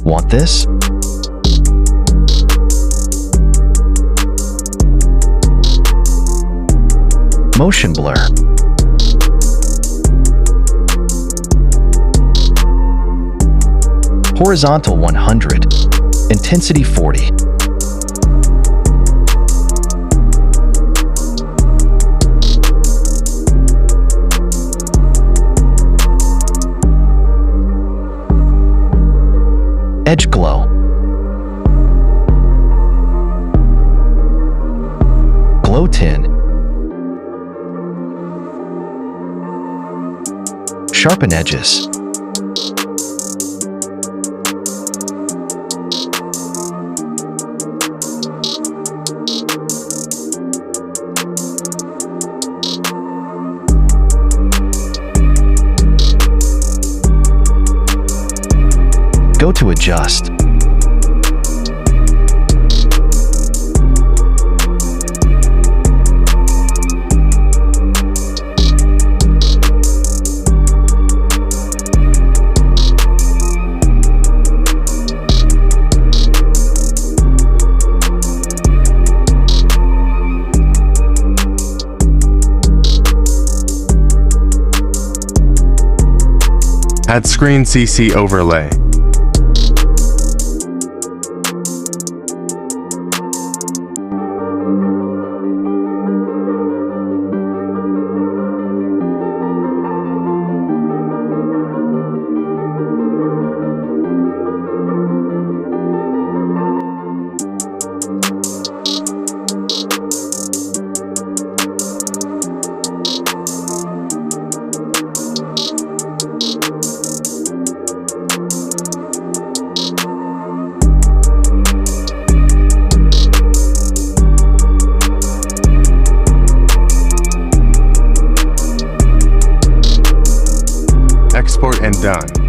Want this? Motion blur. Horizontal 100. Intensity 40. Edge glow. Glow tin. Sharpen edges. Go to adjust. Add screen CC overlay. Export and done.